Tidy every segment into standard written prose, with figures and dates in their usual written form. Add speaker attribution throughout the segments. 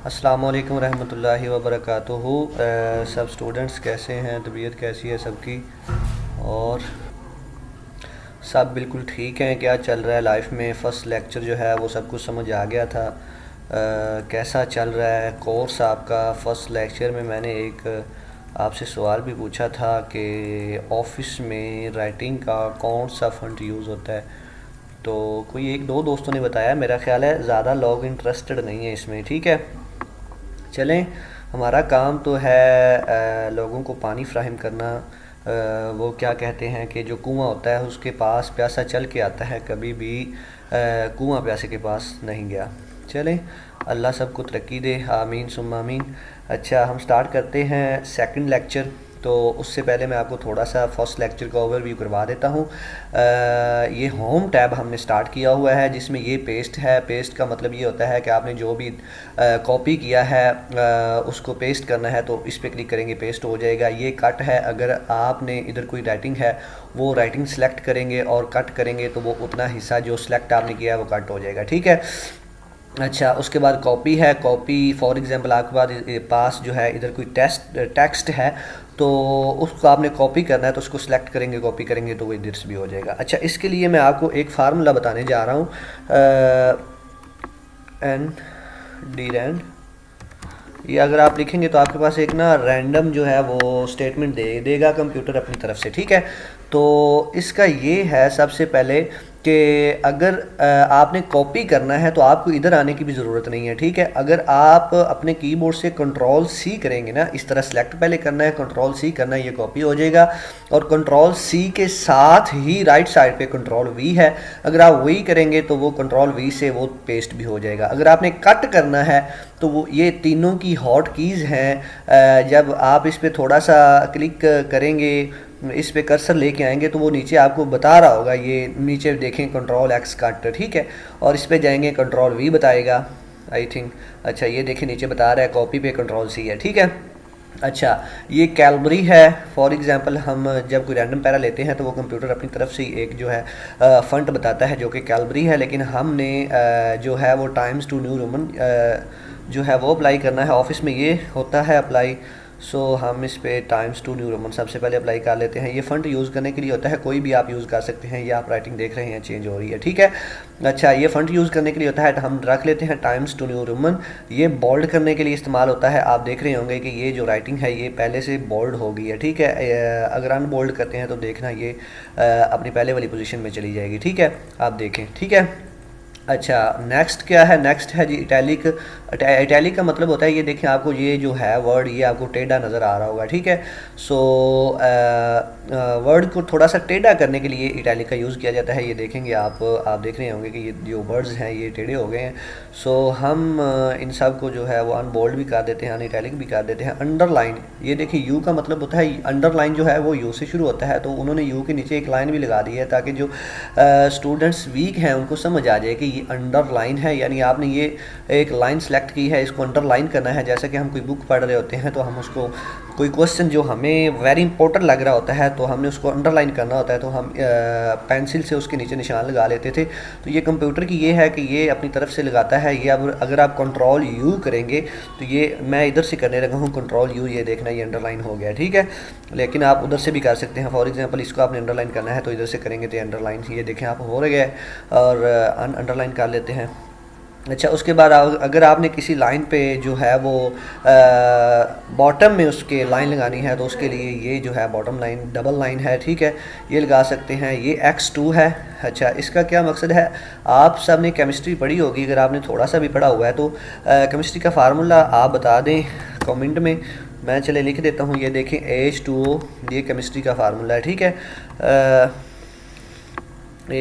Speaker 1: अस्सलाम वालेकुम रहमतुल्लाहि व बरकातुहू। सब स्टूडेंट्स कैसे हैं, तबीयत कैसी है सबकी? और सब बिल्कुल ठीक हैं? क्या चल रहा है लाइफ में? फ़र्स्ट लेक्चर जो है वो सब कुछ समझ आ गया था। कैसा चल रहा है कोर्स आपका? फ़र्स्ट लेक्चर में मैंने एक आपसे सवाल भी पूछा था कि ऑफिस में राइटिंग का कौन सा फ़ॉन्ट यूज़ होता है। तो कोई एक दो दोस्तों ने बताया, मेरा ख़्याल है ज़्यादा लोग इंटरेस्टेड नहीं है इसमें। ठीक है, चलें। हमारा काम तो है लोगों को पानी फ्राहम करना। वो क्या कहते हैं कि जो कुआं होता है उसके पास प्यासा चल के आता है, कभी भी कुआं प्यासे के पास नहीं गया। चलें, अल्लाह सबको तरक्की दे, आमीन सुम्मा आमीन। अच्छा, हम स्टार्ट करते हैं सेकंड लेक्चर। तो उससे पहले मैं आपको थोड़ा सा फर्स्ट लेक्चर का ओवरव्यू करवा देता हूँ। ये होम टैब हमने स्टार्ट किया हुआ है, जिसमें ये पेस्ट है। पेस्ट का मतलब ये होता है कि आपने जो भी कॉपी किया है उसको पेस्ट करना है, तो इस पर क्लिक करेंगे पेस्ट हो जाएगा। ये कट है, अगर आपने इधर कोई राइटिंग है वो राइटिंग सेलेक्ट करेंगे और कट करेंगे तो वो उतना हिस्सा जो सिलेक्ट आपने किया है वो कट हो जाएगा। ठीक है। अच्छा, उसके बाद कॉपी है। कॉपी फॉर एग्जांपल आपके पास जो है इधर कोई टेक्स्ट है तो उसको आपने कॉपी करना है, तो उसको सिलेक्ट करेंगे, कॉपी करेंगे तो वो इधर से भी हो जाएगा। अच्छा, इसके लिए मैं आपको एक फार्मूला बताने जा रहा हूँ। एन डी रैंड, ये अगर आप लिखेंगे तो आपके पास एक ना रैंडम जो है वो स्टेटमेंट दे देगा कंप्यूटर अपनी तरफ से। ठीक है, तो इसका ये है सबसे पहले कि अगर आपने कॉपी करना है तो आपको इधर आने की भी ज़रूरत नहीं है। ठीक है, अगर आप अपने कीबोर्ड से कंट्रोल सी करेंगे ना, इस तरह सेलेक्ट पहले करना है, कंट्रोल सी करना है, ये कॉपी हो जाएगा। और कंट्रोल सी के साथ ही राइट साइड पे कंट्रोल वी है, अगर आप वही करेंगे तो वो कंट्रोल वी से वो पेस्ट भी हो जाएगा। अगर आपने कट करना है तो वो ये तीनों की हॉट कीज़ हैं। जब आप इस पर थोड़ा सा क्लिक करेंगे, इस पे कर्सर लेके आएंगे तो वो नीचे आपको बता रहा होगा, ये नीचे देखें कंट्रोल एक्स कट। ठीक है, और इस पे जाएंगे कंट्रोल वी बताएगा आई थिंक। अच्छा, ये देखें नीचे बता रहा है कॉपी पे कंट्रोल सी है। ठीक है। अच्छा, ये कैलबरी है। फॉर एग्जांपल हम जब कोई रैंडम पैरा लेते हैं तो वो कंप्यूटर अपनी तरफ से एक जो है फ़ंट बताता है जो कि कैलबरी है, लेकिन हमने जो है वो टाइम्स टू न्यू रोमन जो है वो अप्लाई करना है। ऑफिस में ये होता है अप्लाई। सो हम इस पे टाइम्स टू न्यू रोमन सबसे पहले अप्लाई कर लेते हैं। ये फ़ंट यूज़ करने के लिए होता है, कोई भी आप यूज़ कर सकते हैं। ये आप राइटिंग देख रहे हैं चेंज हो रही है। ठीक है। अच्छा, ये फ़ंट यूज़ करने के लिए होता है, तो हम रख लेते हैं टाइम्स टू न्यू रोमन। ये बोल्ड करने के लिए इस्तेमाल होता है। आप देख रहे होंगे कि ये जो राइटिंग है ये पहले से बोल्ड हो गई है। ठीक है, अगर अनबोल्ड करते हैं तो देखना ये अपनी पहले वाली पोजीशन में चली जाएगी। ठीक है, आप देखें। ठीक है। अच्छा, नेक्स्ट क्या है? नेक्स्ट है जी इटैलिक। इटैलिक का मतलब होता है, ये देखें आपको ये जो है वर्ड ये आपको टेढ़ा नज़र आ रहा होगा। ठीक है, सो वर्ड को थोड़ा सा टेढ़ा करने के लिए इटैलिक का यूज़ किया जाता है। ये देखेंगे आप देख रहे होंगे कि ये जो वर्ड्स हैं ये टेढ़े हो गए हैं। सो हम इन सब को जो है वो अनबोल्ड भी कर देते हैं, अन इटैलिक भी कर देते हैं। अंडरलाइन, ये देखिए यू का मतलब होता है, अंडरलाइन जो है वो यू से शुरू होता है, तो उन्होंने यू के नीचे एक लाइन भी लगा दी है ताकि जो स्टूडेंट्स वीक हैं उनको समझ आ जाए कि ये अंडरलाइन है, यानी आपने ये एक लाइन सेलेक्ट की है, इसको अंडरलाइन करना है। जैसे कि हम कोई बुक पढ़ रहे होते हैं तो हम उसको कोई क्वेश्चन जो हमें वेरी इंपॉर्टेंट लग रहा होता है तो हमने उसको अंडरलाइन करना होता है, तो हम पेंसिल से उसके नीचे निशान लगा लेते थे। तो ये कंप्यूटर की ये है कि ये अपनी तरफ से लगाता है। ये अब अगर आप कंट्रोल यू करेंगे तो ये मैं इधर से करने लगा हूँ कंट्रोल यू, ये देखना ये अंडरलाइन हो गया। ठीक है, लेकिन आप उधर से भी कर सकते हैं। फॉर एग्जांपल इसको आपने अंडरलाइन करना है तो इधर से करेंगे तो अंडरलाइन, ये देखें आप हो रहा है, और अंडरलाइन कर लेते हैं। अच्छा, उसके बाद अगर आपने किसी लाइन पे जो है वो बॉटम में उसके लाइन लगानी है तो उसके लिए ये जो है बॉटम लाइन डबल लाइन है। ठीक है, ये लगा सकते हैं। ये x2 है। अच्छा, इसका क्या मकसद है? आप सब ने केमिस्ट्री पढ़ी होगी, अगर आपने थोड़ा सा भी पढ़ा हुआ है तो केमिस्ट्री का फार्मूला आप बता दें कमेंट में, मैं चले लिख देता हूँ। ये देखें H2O, ये केमिस्ट्री का फार्मूला है। ठीक है,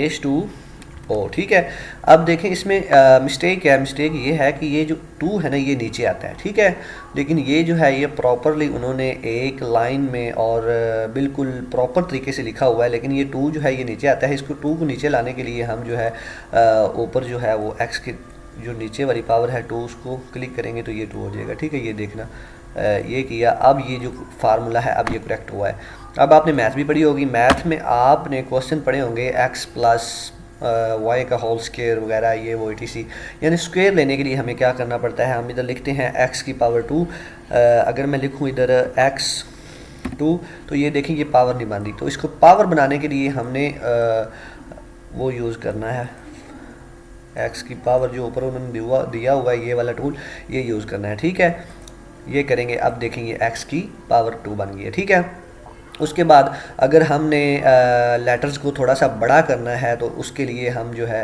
Speaker 1: H2O। ठीक है, अब देखें इसमें मिस्टेक है। मिस्टेक ये है कि ये जो 2 है ना ये नीचे आता है। ठीक है, लेकिन ये जो है ये प्रॉपरली उन्होंने एक लाइन में और बिल्कुल प्रॉपर तरीके से लिखा हुआ है, लेकिन ये 2 जो है ये नीचे आता है। इसको 2 को नीचे लाने के लिए हम जो है ऊपर जो है वो x की जो नीचे वाली पावर है 2, उसको क्लिक करेंगे तो ये 2 हो जाएगा। ठीक है, ये देखना ये किया, अब ये जो फार्मूला है अब ये करेक्ट हुआ है। अब आपने मैथ भी पढ़ी होगी, मैथ में आपने क्वेश्चन पढ़े होंगे x प्लस वाई का होल स्क्वायर वगैरह ये वो etc। यानी स्क्वायर लेने के लिए हमें क्या करना पड़ता है, हम इधर लिखते हैं x की पावर 2। अगर मैं लिखूँ इधर x2 तो ये देखें ये पावर नहीं बन रही, तो इसको पावर बनाने के लिए हमने वो यूज़ करना है, x की पावर जो ऊपर उन्होंने दिया हुआ है ये वाला टूल, ये यूज़ करना है। ठीक है, ये करेंगे, अब देखेंगे x की पावर 2 बन गई है। ठीक है, उसके बाद अगर हमने लेटर्स को थोड़ा सा बड़ा करना है तो उसके लिए हम जो है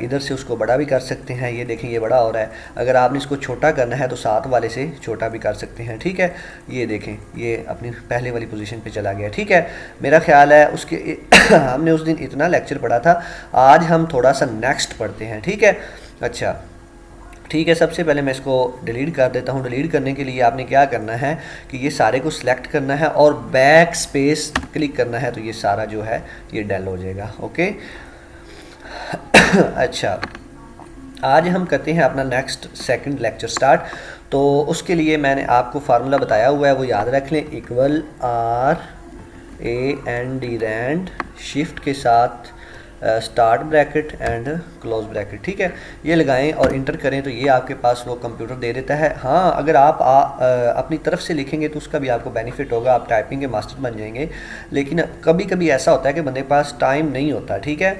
Speaker 1: इधर से उसको बड़ा भी कर सकते हैं। ये देखें ये बड़ा हो रहा है। अगर आपने इसको छोटा करना है तो साथ वाले से छोटा भी कर सकते हैं। ठीक है, ये देखें ये अपनी पहले वाली पोजीशन पे चला गया। ठीक है, मेरा ख्याल है उसके हमने उस दिन इतना लेक्चर पढ़ा था, आज हम थोड़ा सा नेक्स्ट पढ़ते हैं। ठीक है, अच्छा ठीक है, सबसे पहले मैं इसको डिलीट कर देता हूँ। डिलीट करने के लिए आपने क्या करना है कि ये सारे को सिलेक्ट करना है और बैक स्पेस क्लिक करना है, तो ये सारा जो है ये डेल हो जाएगा। ओके अच्छा, आज हम करते हैं अपना नेक्स्ट सेकंड लेक्चर स्टार्ट। तो उसके लिए मैंने आपको फार्मूला बताया हुआ है, वो याद रख लें, इक्वल RAND रैंड शिफ्ट के साथ start bracket and close bracket. ठीक है, ये लगाएं और इंटर करें तो ये आपके पास वो कंप्यूटर दे देता है। हाँ, अगर आप अपनी तरफ से लिखेंगे तो उसका भी आपको बेनिफिट होगा, आप टाइपिंग के मास्टर बन जाएंगे। लेकिन कभी कभी ऐसा होता है कि बंदे के पास टाइम नहीं होता। ठीक है,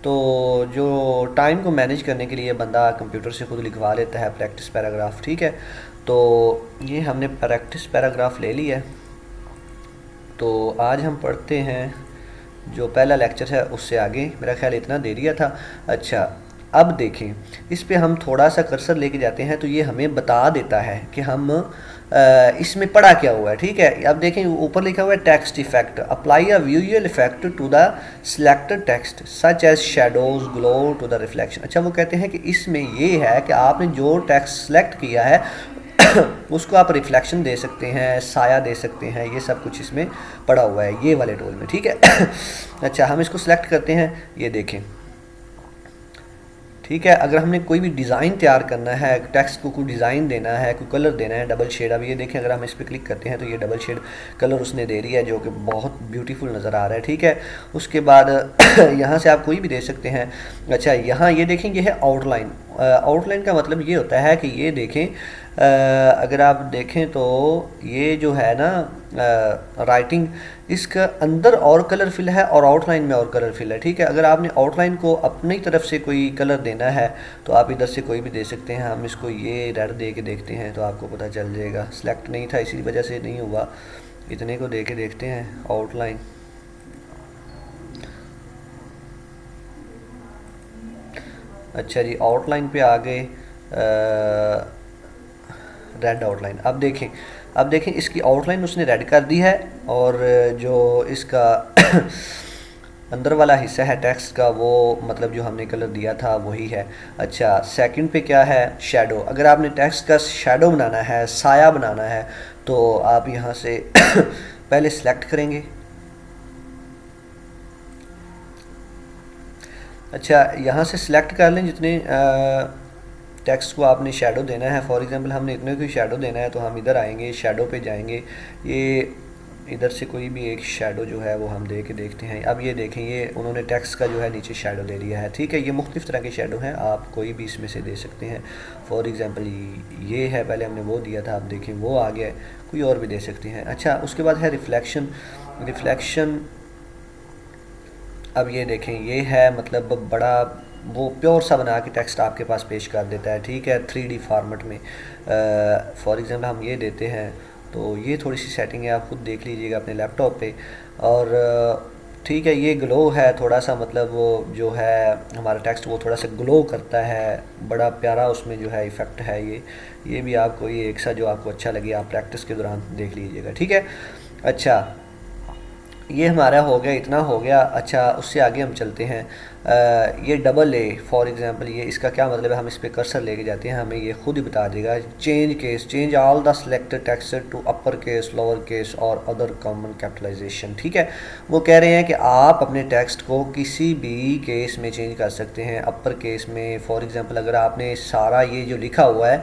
Speaker 1: तो जो टाइम को मैनेज करने के लिए बंदा कंप्यूटर से खुद लिखवा लेता है प्रैक्टिस पैराग्राफ। ठीक है, तो ये हमने प्रैक्टिस पैराग्राफ ले लिया है। तो आज हम पढ़ते हैं जो पहला लेक्चर है उससे आगे, मेरा ख्याल इतना दे दिया था। अच्छा, अब देखें, इस पे हम थोड़ा सा कर्सर लेके जाते हैं तो ये हमें बता देता है कि हम इसमें पढ़ा क्या हुआ है। ठीक है, अब देखें ऊपर लिखा हुआ है text effect, apply a visual effect to the selected text such as shadows glow to the reflection. अच्छा, वो कहते हैं कि इसमें ये है कि आपने जो टेक्स्ट सेलेक्ट किया है उसको आप रिफ्लेक्शन दे सकते हैं, साया दे सकते हैं, ये सब कुछ इसमें पड़ा हुआ है ये वाले टूल में। ठीक है अच्छा, हम इसको सिलेक्ट करते हैं, ये देखें। ठीक है, अगर हमने कोई भी डिज़ाइन तैयार करना है, टेक्स्ट को कोई डिज़ाइन देना है, कोई कलर देना है, डबल शेड, अब ये देखें अगर हम इस पर क्लिक करते हैं तो ये डबल शेड कलर उसने दे दिया है जो कि बहुत ब्यूटीफुल नज़र आ रहा है। ठीक है, उसके बाद यहाँ से आप कोई भी दे सकते हैं। अच्छा, यहाँ ये देखें ये है आउटलाइन। आउटलाइन का मतलब ये होता है कि ये देखें अगर आप देखें तो ये जो है ना राइटिंग, इसका अंदर और कलर फिल है और आउटलाइन में और कलर फिल है। ठीक है, अगर आपने आउटलाइन को अपनी तरफ से कोई कलर देना है तो आप इधर से कोई भी दे सकते हैं। हम इसको ये रेड दे के देखते हैं तो आपको पता चल जाएगा। सिलेक्ट नहीं था इसी वजह से नहीं हुआ, इतने को दे के देखते हैं आउटलाइन। अच्छा जी, आउटलाइन पे आ गए, रेड आउटलाइन। अब देखें इसकी आउटलाइन उसने रेड कर दी है और जो इसका अंदर वाला हिस्सा है टेक्स्ट का वो मतलब जो हमने कलर दिया था वही है। अच्छा, सेकंड पे क्या है, शैडो। अगर आपने टेक्स्ट का शैडो बनाना है, साया बनाना है, तो आप यहाँ से पहले सिलेक्ट करेंगे। अच्छा, यहाँ से सिलेक्ट कर लें जितने टेक्स्ट को आपने शेडो देना है। फॉर एग्जांपल हमने इतने को शेडो देना है तो हम इधर आएंगे, शेडो पे जाएंगे, ये इधर से कोई भी एक शेडो जो है वो हम दे के देखते हैं। अब ये देखें ये उन्होंने टेक्स्ट का जो है नीचे शेडो दे दिया है। ठीक है, ये मुख्तलिफ तरह के शेडो हैं, आप कोई भी इसमें से दे सकते हैं। फॉर एग्जांपल ये है, पहले हमने वो दिया था, आप देखें वो आ गया, कोई और भी दे सकते हैं। अच्छा, उसके बाद है रिफ्लेक्शन। अब ये देखें ये है मतलब बड़ा वो प्योर सा बना के टेक्स्ट आपके पास पेश कर देता है। ठीक है, 3D फॉर्मेट में। फॉर एग्जांपल हम ये देते हैं तो ये थोड़ी सी सेटिंग है, आप खुद देख लीजिएगा अपने लैपटॉप पे। और ठीक है, ये ग्लो है थोड़ा सा, मतलब वो जो है हमारा टेक्स्ट वो थोड़ा सा ग्लो करता है, बड़ा प्यारा उसमें जो है इफ़ेक्ट है। ये भी आपको ये एक सा जो आपको अच्छा लगे आप प्रैक्टिस के दौरान देख लीजिएगा। ठीक है, अच्छा ये हमारा हो गया, इतना हो गया। अच्छा, उससे आगे हम चलते हैं। ये डबल ए फॉर एग्जांपल, ये इसका क्या मतलब है, हम इस पर कर्सर लेके जाते हैं, हमें ये खुद ही बता देगा। Change all the selected text to upper case, lower case और अदर कॉमन कैपिटलाइजेशन। ठीक है, वो कह रहे हैं कि आप अपने टेक्स्ट को किसी भी केस में चेंज कर सकते हैं। अपर केस में फॉर एग्जांपल अगर आपने सारा ये जो लिखा हुआ है,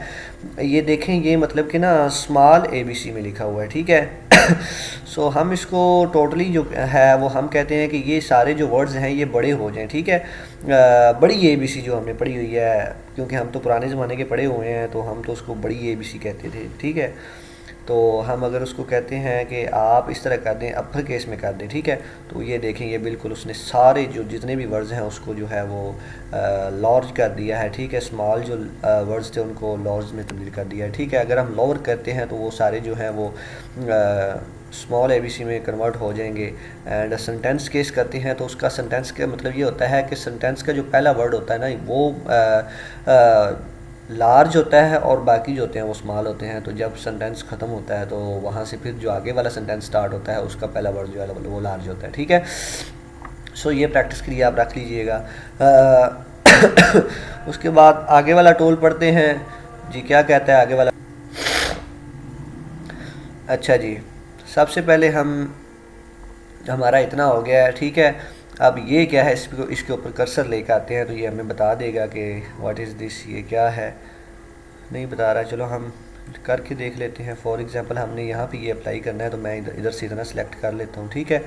Speaker 1: ये देखें ये मतलब कि ना स्मॉल ABC में लिखा हुआ है। ठीक है सो हम इसको टोटली जो है वो हम कहते हैं कि ये सारे जो वर्ड्स हैं ये बड़े हो जाएं, ठीक है। बड़ी ए बी सी जो हमने पढ़ी हुई है, क्योंकि हम तो पुराने ज़माने के पढ़े हुए हैं तो हम तो उसको बड़ी ए बी सी कहते थे, ठीक है। तो हम अगर उसको कहते हैं कि आप इस तरह कर दें, अपर केस में कर दें, ठीक है, तो ये देखें ये बिल्कुल उसने सारे जो जितने भी वर्ड्स हैं उसको जो है वो लार्ज कर दिया है, ठीक है। स्मॉल जो वर्ड्स थे उनको लार्ज में तब्दील कर दिया है, ठीक है। अगर हम लोअर करते हैं तो वो सारे जो हैं वो स्मॉल ए बी सी में कन्वर्ट हो जाएंगे। एंड सेंटेंस केस करते हैं तो उसका सेंटेंस का मतलब ये होता है कि सेंटेंस का जो पहला वर्ड होता है ना वो लार्ज होता है और बाकी जो होते हैं वो स्मॉल होते हैं। तो जब सेंटेंस ख़त्म होता है तो वहाँ से फिर जो आगे वाला सेंटेंस स्टार्ट होता है उसका पहला वर्ड जो है वो लार्ज होता है, ठीक है। सो ये प्रैक्टिस के लिए आप रख लीजिएगा। उसके बाद आगे वाला टोल पढ़ते हैं जी, क्या कहता है आगे वाला। अच्छा जी, सबसे पहले हमारा इतना हो गया है, ठीक है। अब ये क्या है, इसके ऊपर कर्सर लेकर आते हैं तो ये हमें बता देगा कि व्हाट इज़ दिस, ये क्या है। नहीं बता रहा, चलो हम करके देख लेते हैं। फॉर एग्जांपल हमने यहाँ पे ये अप्लाई करना है तो मैं इधर से इतना सेलेक्ट कर लेता हूँ, ठीक है।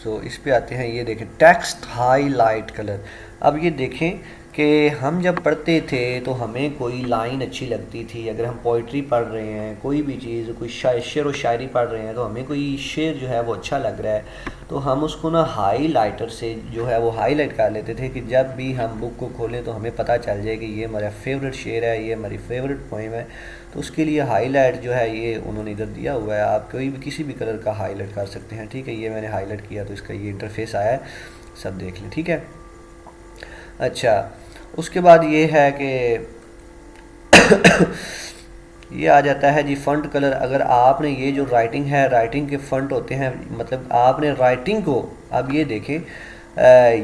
Speaker 1: सो इस पे आते हैं, ये देखें टेक्स्ट हाईलाइट कलर। अब ये देखें कि हम जब पढ़ते थे तो हमें कोई लाइन अच्छी लगती थी, अगर हम पोइट्री पढ़ रहे हैं, कोई भी चीज़, कोई शेर व शायरी पढ़ रहे हैं तो हमें कोई शेर जो है वो अच्छा लग रहा है तो हम उसको ना हाईलाइटर से जो है वो हाईलाइट कर लेते थे कि जब भी हम बुक को खोलें तो हमें पता चल जाए कि ये हमारा फेवरेट शेर है, ये हमारी फेवरेट पोइम है। तो उसके लिए हाईलाइट जो है ये उन्होंने इधर दिया हुआ है, आप कोई भी किसी भी कलर का हाईलाइट कर सकते हैं, ठीक है। ये मैंने हाईलाइट किया तो इसका ये इंटरफेस आया है, सब देख लें, ठीक है। अच्छा, उसके बाद ये है कि ये आ जाता है जी फ़ॉन्ट कलर। अगर आपने ये जो राइटिंग है, राइटिंग के फ़ॉन्ट होते हैं, मतलब आपने राइटिंग को, अब ये देखें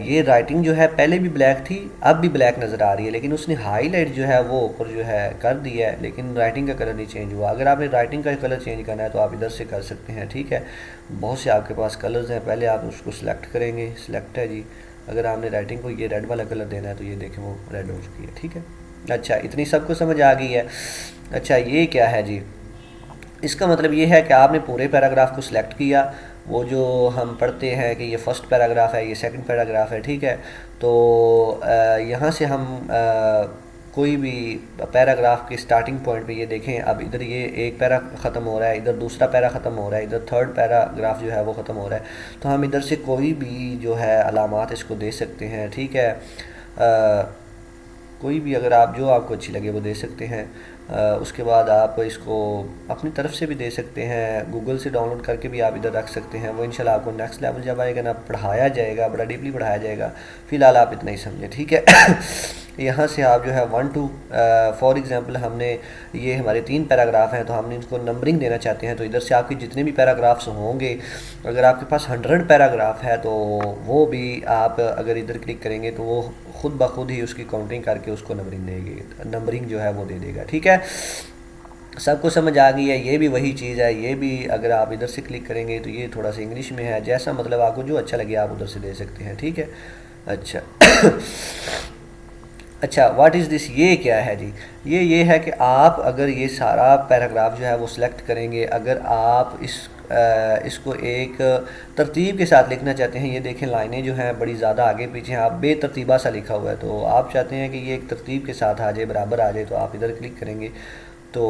Speaker 1: ये राइटिंग जो है पहले भी ब्लैक थी, अब भी ब्लैक नज़र आ रही है, लेकिन उसने हाईलाइट जो है वो ऊपर जो है कर दिया है, लेकिन राइटिंग का कलर नहीं चेंज हुआ। अगर आपने राइटिंग का कलर चेंज करना है तो आप इधर से कर सकते हैं, ठीक है। बहुत से आपके पास कलर्स हैं, पहले आप उसको सिलेक्ट करेंगे, सिलेक्ट है जी। अगर आपने राइटिंग को ये रेड वाला कलर देना है तो ये देखें वो रेड हो चुकी है, ठीक है। अच्छा, इतनी सबको समझ आ गई है। अच्छा, ये क्या है जी, इसका मतलब ये है कि आपने पूरे पैराग्राफ को सिलेक्ट किया, वो जो हम पढ़ते हैं कि ये फर्स्ट पैराग्राफ है, ये सेकंड पैराग्राफ है, ठीक है। तो यहाँ से हम कोई भी पैराग्राफ के स्टार्टिंग पॉइंट पे ये देखें, अब इधर ये एक पैरा ख़त्म हो रहा है, इधर दूसरा पैरा ख़त्म हो रहा है, इधर थर्ड पैराग्राफ जो है वो ख़त्म हो रहा है। तो हम इधर से कोई भी जो है अलामात इसको दे सकते हैं, ठीक है। कोई भी अगर आप जो आपको अच्छी लगे वो दे सकते हैं। उसके बाद आप इसको अपनी तरफ से भी दे सकते हैं, गूगल से डाउनलोड करके भी आप इधर रख सकते हैं। वो इंशाल्लाह आपको नेक्स्ट लेवल जब आएगा ना पढ़ाया जाएगा, बड़ा डीपली पढ़ाया जाएगा। फ़िलहाल आप इतना ही समझें, ठीक है। यहाँ से आप जो है 1 to फॉर एग्ज़ाम्पल हमने ये हमारे 3 पैराग्राफ हैं तो हमने इनको नंबरिंग देना चाहते हैं, तो इधर से आपके जितने भी पैराग्राफ्स होंगे, अगर आपके पास 100 पैराग्राफ है तो वो भी आप अगर इधर क्लिक करेंगे तो वो खुद ब खुद ही उसकी काउंटिंग करके उसको नंबरिंग देगी, नंबरिंग जो है वो दे देगा, ठीक है। सबको समझ आ गई है। ये भी वही चीज़ है, ये भी अगर आप इधर से क्लिक करेंगे तो ये थोड़ा सा इंग्लिश में है, जैसा मतलब आपको जो अच्छा लगे आप उधर से दे सकते हैं, ठीक है। अच्छा अच्छा, व्हाट इज़ दिस, ये क्या है जी, ये है कि आप अगर ये सारा पैराग्राफ जो है वो सिलेक्ट करेंगे, अगर आप इसको एक तरतीब के साथ लिखना चाहते हैं, ये देखें लाइनें जो हैं बड़ी ज़्यादा आगे पीछे हैं, आप बेतरतीबा सा लिखा हुआ है, तो आप चाहते हैं कि ये एक तरतीब के साथ आ जाए, बराबर आ जाए, तो आप इधर क्लिक करेंगे तो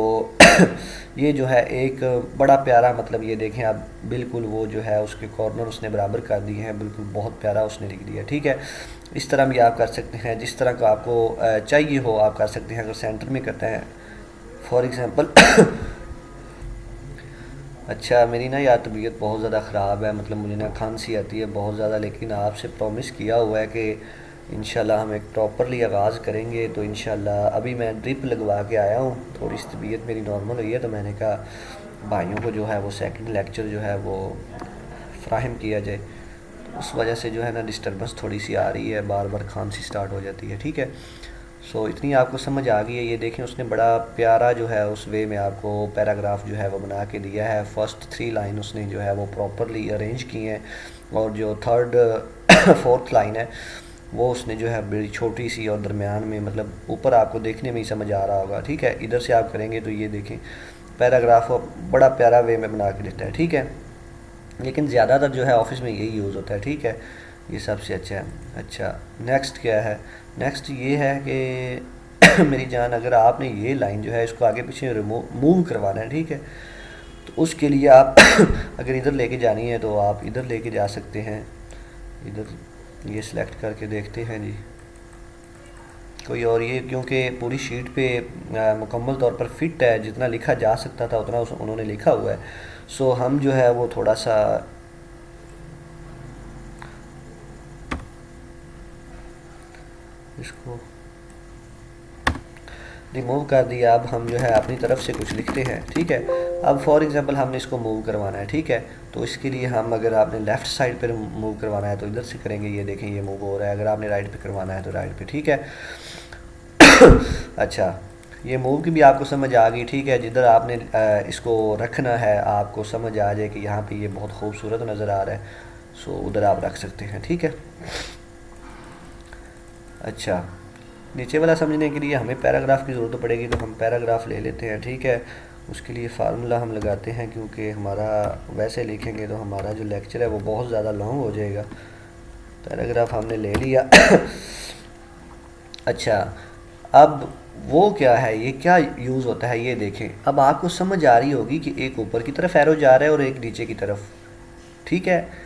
Speaker 1: ये जो है एक बड़ा प्यारा, मतलब ये देखें आप बिल्कुल वो जो है उसके कॉर्नर उसने बराबर कर दिए हैं, बिल्कुल बहुत प्यारा उसने लिख दिया, ठीक है। इस तरह भी आप कर सकते हैं, जिस तरह का आपको चाहिए हो आप कर सकते हैं। अगर सेंटर में करते हैं फॉर एग्ज़ाम्पल अच्छा, मेरी ना यार तबीयत बहुत ज़्यादा ख़राब है, मतलब मुझे ना खांसी आती है बहुत ज़्यादा, लेकिन आपसे प्रॉमिस किया हुआ है कि इंशाल्लाह हम एक प्रॉपरली आगाज़ करेंगे। तो इंशाल्लाह अभी मैं ड्रिप लगवा के आया हूँ, थोड़ी सी तबीयत मेरी नॉर्मल हुई है, तो मैंने कहा भाइयों को जो है वो सेकंड लेक्चर जो है वो फ़राहम किया जाए। उस वजह से जो है ना डिस्टर्बेंस थोड़ी सी आ रही है, बार बार खांसी स्टार्ट हो जाती है, ठीक है। सो इतनी आपको समझ आ गई है। ये देखें उसने बड़ा प्यारा जो है उस वे में आपको पैराग्राफ जो है वो बना के दिया है। फर्स्ट 3 लाइन उसने जो है वो प्रॉपरली अरेंज की हैं, और जो थर्ड 4th लाइन है वो उसने जो है बड़ी छोटी सी और दरमियान में, मतलब ऊपर आपको देखने में ही समझ आ रहा होगा, ठीक है। इधर से आप करेंगे तो ये देखें पैराग्राफ को बड़ा प्यारा वे में बना के देता है, ठीक है। लेकिन ज़्यादातर जो है ऑफिस में यही यूज़ होता है, ठीक है। ये सबसे अच्छा है। अच्छा, नेक्स्ट क्या है? नेक्स्ट ये है कि मेरी जान, अगर आपने ये लाइन जो है इसको आगे पीछे मूव करवाना है, ठीक है, तो उसके लिए आप अगर इधर लेके जानी है तो आप इधर लेके जा सकते हैं। इधर ये सिलेक्ट करके देखते हैं जी कोई और, ये क्योंकि पूरी शीट पे मुकम्मल तौर पर फिट है, जितना लिखा जा सकता था उतना उन्होंने लिखा हुआ है। सो हम जो है वो थोड़ा सा इसको रिमूव कर दिया। अब हम जो है अपनी तरफ से कुछ लिखते हैं, ठीक है। अब फॉर एग्जांपल हमने इसको मूव करवाना है, ठीक है, तो इसके लिए हम, अगर आपने लेफ़्ट साइड पर मूव करवाना है तो इधर से करेंगे, ये देखें ये मूव हो रहा है। अगर आपने राइट पे करवाना है तो राइट पे, ठीक है। अच्छा, ये मूव की भी आपको समझ आ गई, ठीक है। जिधर आपने इसको रखना है आपको समझ आ जाए कि यहाँ पे ये बहुत खूबसूरत नज़र आ रहा है, सो उधर आप रख सकते हैं, ठीक है। अच्छा, नीचे वाला समझने के लिए हमें पैराग्राफ की ज़रूरत पड़ेगी, तो हम पैराग्राफ ले लेते हैं, ठीक है। उसके लिए फार्मूला हम लगाते हैं, क्योंकि हमारा वैसे लिखेंगे तो हमारा जो लेक्चर है वो बहुत ज़्यादा लॉन्ग हो जाएगा। पैराग्राफ हमने ले लिया। अच्छा, अब वो क्या है, ये क्या यूज़ होता है, ये देखें। अब आपको समझ आ रही होगी कि एक ऊपर की तरफ एरो जा रहा है और एक नीचे की तरफ, ठीक है।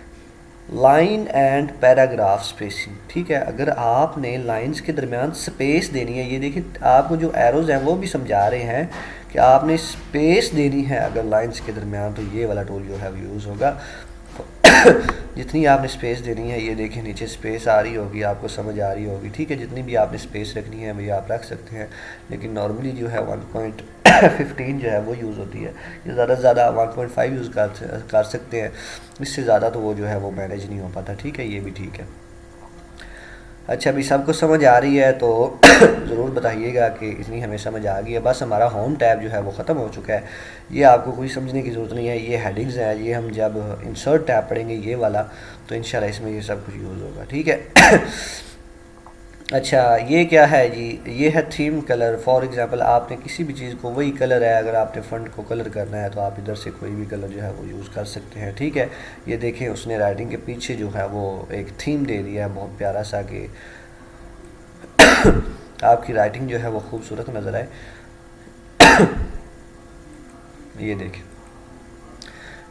Speaker 1: लाइन एंड पैराग्राफ स्पेसिंग, ठीक है। अगर आपने लाइंस के दरमियान स्पेस देनी है, ये देखिए आपको जो एरोज़ हैं वो भी समझा रहे हैं कि आपने स्पेस देनी है अगर लाइंस के दरमियान, तो ये वाला टूल जो है वो यूज़ होगा। जितनी आपने स्पेस देनी है, ये देखिए नीचे स्पेस आ रही होगी, आपको समझ आ रही होगी, ठीक है। जितनी भी आपने स्पेस रखनी है वही आप रख सकते हैं, लेकिन नॉर्मली जो है 1.15 जो है वो यूज़ होती है। ये ज़्यादा से ज़्यादा 1.5 यूज़ कर सकते हैं, इससे ज़्यादा तो वो जो है वो मैनेज नहीं हो पाता, ठीक है। ये भी ठीक है। अच्छा, अभी सबको समझ आ रही है तो ज़रूर बताइएगा कि इतनी हमें समझ आ गई है। बस हमारा होम टैब जो है वो ख़त्म हो चुका है, ये आपको कोई समझने की ज़रूरत नहीं है। ये हेडिंग्स हैं, ये हम जब इंसर्ट टैब पढ़ेंगे ये वाला, तो इंशाल्लाह इसमें ये सब कुछ यूज़ होगा, ठीक है। अच्छा, ये क्या है जी, ये है थीम कलर। फॉर एग्जांपल आपने किसी भी चीज़ को, वही कलर है, अगर आपने फ़ंट को कलर करना है तो आप इधर से कोई भी कलर जो है वो यूज़ कर सकते हैं, ठीक है। ये देखें उसने राइटिंग के पीछे जो है वो एक थीम दे दिया है बहुत प्यारा सा, कि आपकी राइटिंग जो है वो खूबसूरत नज़र आए। ये देखें,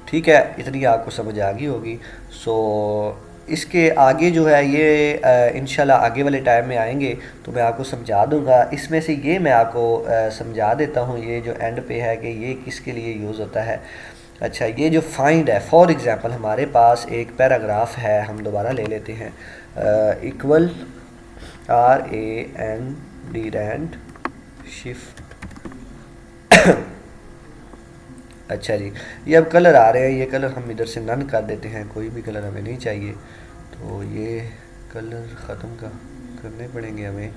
Speaker 1: ठीक है, इतनी आपको समझ आ गई होगी। सो इसके आगे जो है ये इंशाल्लाह आगे वाले टाइम में आएंगे तो मैं आपको समझा दूंगा। इसमें से ये मैं आपको समझा देता हूँ, ये जो एंड पे है कि ये किसके लिए यूज़ होता है। अच्छा, ये जो फाइंड है, फॉर एग्जांपल हमारे पास एक पैराग्राफ है, हम दोबारा ले लेते हैं, इक्वल RAND रैंड शिफ्ट। अच्छा जी, ये अब कलर आ रहे हैं, ये कलर हम इधर से नन कर देते हैं, कोई भी कलर हमें नहीं चाहिए, तो ये कलर ख़त्म करने पड़ेंगे हमें।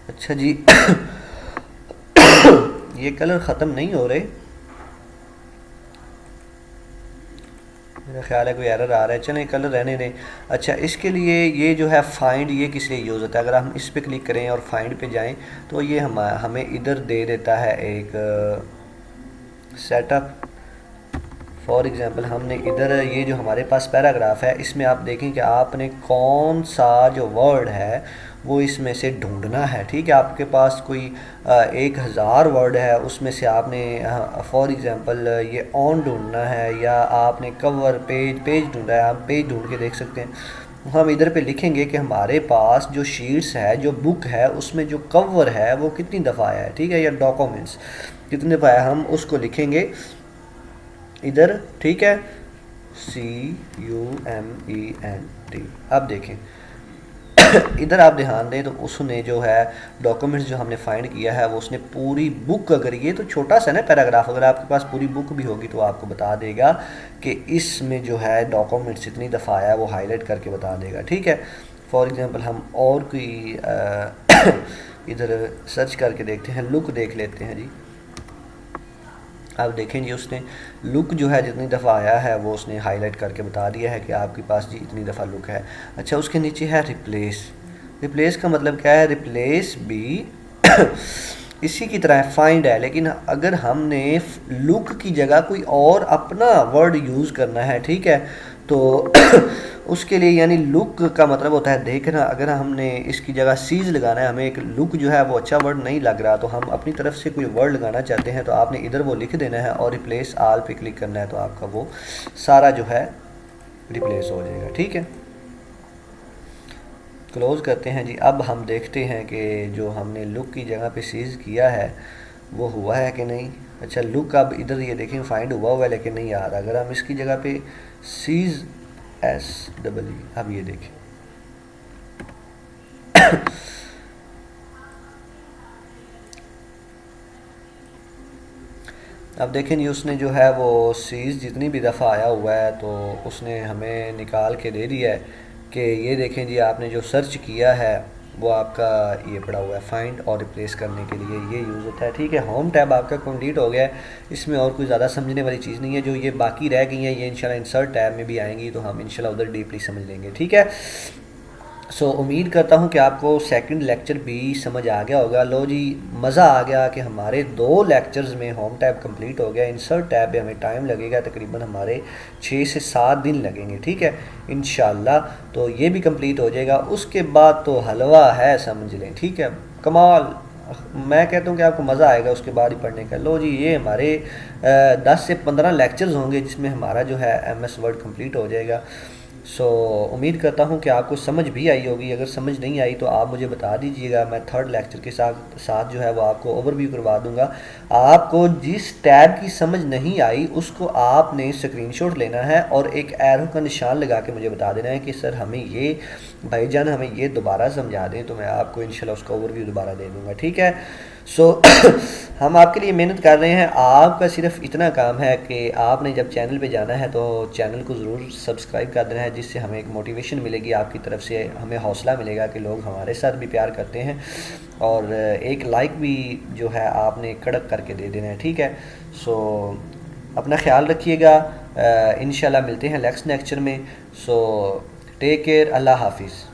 Speaker 1: अच्छा जी, ये कलर ख़त्म नहीं हो रहे, मेरा ख्याल है कोई एरर आ रहा है, चलें कलर रहने दें। अच्छा, इसके लिए ये जो है फाइंड, ये किस लिए यूज़ होता है। अगर हम इस पर क्लिक करें और फाइंड पे जाएं तो ये हमें इधर दे देता है एक सेटअप। फॉर एग्ज़ाम्पल हमने इधर ये जो हमारे पास पैराग्राफ है, इसमें आप देखें कि आपने कौन सा जो वर्ड है वो इसमें से ढूंढना है, ठीक है। आपके पास कोई 1000 वर्ड है, उसमें से आपने फॉर एग्ज़ाम्पल ये ऑन ढूंढना है, या आपने कवर पेज ढूंढना है, आप पेज ढूंढ के देख सकते हैं। हम इधर पे लिखेंगे कि हमारे पास जो शीट्स है, जो बुक है, उसमें जो कवर है वो कितनी दफ़ा आया है, ठीक है, या डॉक्यूमेंट्स कितने दफ़ा आया, हम उसको लिखेंगे इधर, ठीक है, CUMENT। अब देखें इधर आप ध्यान दें तो उसने जो है डॉक्यूमेंट्स जो हमने फाइंड किया है वो उसने पूरी बुक, अगर ये तो छोटा सा ना पैराग्राफ, अगर आपके पास पूरी बुक भी होगी तो आपको बता देगा कि इसमें जो है डॉक्यूमेंट्स इतनी दफ़ा आया, वो हाईलाइट करके बता देगा। ठीक है, फॉर एग्ज़ाम्पल हम और कोई इधर सर्च करके देखते हैं, लुक देख लेते हैं जी। आप देखें जी, उसने लुक जो है जितनी दफ़ा आया है वो उसने हाईलाइट करके बता दिया है कि आपके पास जी इतनी दफ़ा लुक है। अच्छा, उसके नीचे है रिप्लेस। रिप्लेस का मतलब क्या है? रिप्लेस भी इसी की तरह फाइंड है, लेकिन अगर हमने लुक की जगह कोई और अपना वर्ड यूज़ करना है, ठीक है, तो उसके लिए यानी लुक का मतलब होता है देखना। अगर हमने इसकी जगह सीज लगाना है, हमें एक लुक जो है वो अच्छा वर्ड नहीं लग रहा, तो हम अपनी तरफ से कोई वर्ड लगाना चाहते हैं, तो आपने इधर वो लिख देना है और रिप्लेस आल पे क्लिक करना है, तो आपका वो सारा जो है रिप्लेस हो जाएगा। ठीक है, क्लोज़ करते हैं जी। अब हम देखते हैं कि जो हमने लुक की जगह पे सीज किया है वो हुआ है कि नहीं। अच्छा, लुक अब इधर ये देखें फाइंड हुआ है लेकिन नहीं आ रहा। अगर हम इसकी जगह पे सीज SEE, अब ये देखें अब देखें जी, उसने जो है वो सीज जितनी भी दफ़ा आया हुआ है तो उसने हमें निकाल के दे दिया है कि ये देखें जी, आपने जो सर्च किया है वो आपका ये पड़ा हुआ है फाइंड और रिप्लेस करने के लिए ये यूज़ होता है। ठीक है, होम टैब आपका कंप्लीट हो गया है, इसमें और कोई ज़्यादा समझने वाली चीज़ नहीं है। जो ये बाकी रह गई हैं ये इंशाल्लाह इंसर्ट टैब में भी आएंगी, तो हम इंशाल्लाह उधर डीपली समझ लेंगे। ठीक है, सो उम्मीद करता हूँ कि आपको सेकंड लेक्चर भी समझ आ गया होगा। लो जी, मज़ा आ गया कि हमारे 2 लेक्चर्स में होम टैब कंप्लीट हो गया। इंसर्ट टैब में हमें टाइम लगेगा, तकरीबन हमारे 6 से 7 दिन लगेंगे। ठीक है, इंशाल्लाह तो ये भी कंप्लीट हो जाएगा। उसके बाद तो हलवा है, समझ लें। ठीक है, कमाल, मैं कहता हूँ कि आपको मज़ा आएगा उसके बाद ही पढ़ने का। लो जी, ये हमारे 10 से 15 लेक्चर्स होंगे जिसमें हमारा जो है MS वर्ड कंप्लीट हो जाएगा। सो उम्मीद करता हूँ कि आपको समझ भी आई होगी। अगर समझ नहीं आई तो आप मुझे बता दीजिएगा, मैं थर्ड लेक्चर के साथ जो है वो आपको ओवरव्यू करवा दूंगा। आपको जिस टैब की समझ नहीं आई उसको आपने स्क्रीनशॉट लेना है और एक एरो का निशान लगा के मुझे बता देना है कि सर हमें ये, भाईजान हमें ये दोबारा समझा दें, तो मैं आपको इंशाल्लाह उसका ओवरव्यू दोबारा दे दूँगा। ठीक है, सो हम आपके लिए मेहनत कर रहे हैं। आपका सिर्फ इतना काम है कि आपने जब चैनल पे जाना है तो चैनल को ज़रूर सब्सक्राइब कर देना है, जिससे हमें एक मोटिवेशन मिलेगी आपकी तरफ से, हमें हौसला मिलेगा कि लोग हमारे साथ भी प्यार करते हैं। और एक लाइक भी जो है आपने कड़क करके दे देना है। ठीक है, सो अपना ख्याल रखिएगा, इंशाल्लाह मिलते हैं नेक्स्ट लेक्चर में। सो टेक केयर, अल्लाह हाफिज़।